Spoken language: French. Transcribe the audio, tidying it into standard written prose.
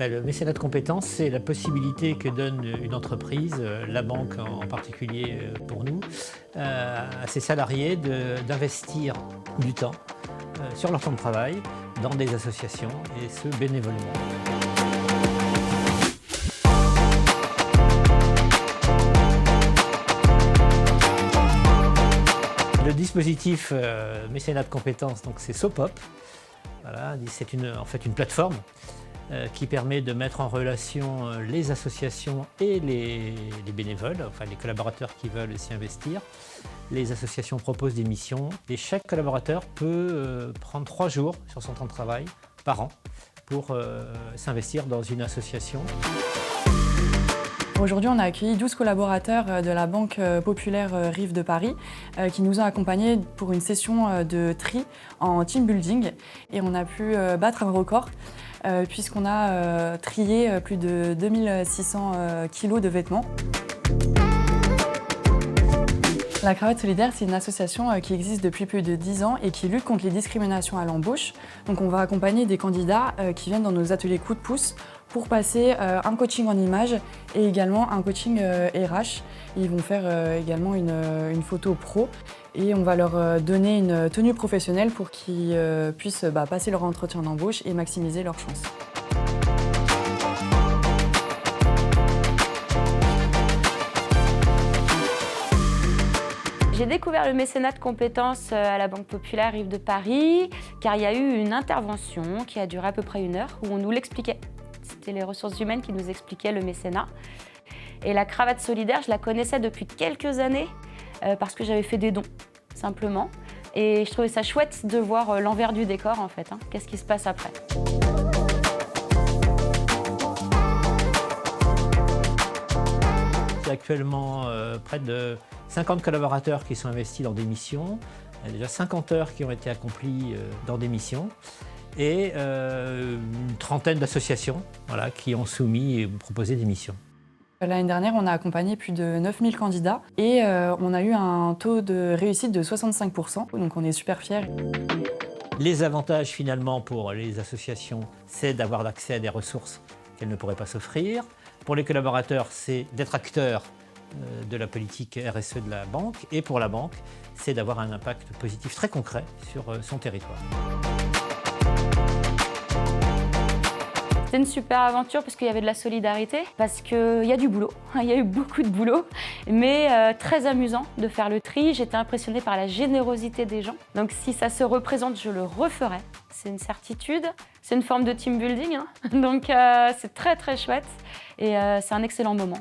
Le mécénat de compétences, c'est la possibilité que donne une entreprise, la banque en particulier pour nous, à ses salariés d'investir du temps sur leur temps de travail dans des associations et ce bénévolement. Le dispositif mécénat de compétences, c'est SOPOP. Voilà, c'est en fait une plateforme qui permet de mettre en relation les associations et les bénévoles, enfin les collaborateurs qui veulent s'y investir. Les associations proposent des missions et chaque collaborateur peut prendre 3 jours sur son temps de travail par an pour s'investir dans une association. Aujourd'hui, on a accueilli 12 collaborateurs de la Banque Populaire Rive de Paris qui nous ont accompagnés pour une session de tri en team building et on a pu battre un record puisqu'on a trié plus de 2600 kilos de vêtements. La Cravate Solidaire, c'est une association qui existe depuis plus de 10 ans et qui lutte contre les discriminations à l'embauche. Donc on va accompagner des candidats qui viennent dans nos ateliers coup de pouce pour passer un coaching en images et également un coaching RH. Ils vont faire également une photo pro et on va leur donner une tenue professionnelle pour qu'ils puissent passer leur entretien d'embauche et maximiser leurs chances. J'ai découvert le mécénat de compétences à la Banque Populaire Rive de Paris car il y a eu une intervention qui a duré à peu près 1 heure où on nous l'expliquait. C'était les ressources humaines qui nous expliquaient le mécénat. Et la Cravate Solidaire, je la connaissais depuis quelques années parce que j'avais fait des dons, simplement. Et je trouvais ça chouette de voir l'envers du décor, en fait. Qu'est-ce qui se passe après ? Il y a actuellement près de 50 collaborateurs qui sont investis dans des missions. Il y a déjà 50 heures qui ont été accomplies dans des missions. Et une trentaine d'associations qui ont soumis et proposé des missions. L'année dernière, on a accompagné plus de 9000 candidats et on a eu un taux de réussite de 65%, donc on est super fiers. Les avantages finalement pour les associations, c'est d'avoir accès à des ressources qu'elles ne pourraient pas s'offrir. Pour les collaborateurs, c'est d'être acteurs de la politique RSE de la banque. Et pour la banque, c'est d'avoir un impact positif très concret sur son territoire. C'était une super aventure parce qu'il y avait de la solidarité, parce qu'il y a du boulot, il y a eu beaucoup de boulot, mais très amusant de faire le tri. J'étais impressionnée par la générosité des gens. Donc si ça se représente, je le referai, c'est une certitude. C'est une forme de team building, donc c'est très très chouette et c'est un excellent moment.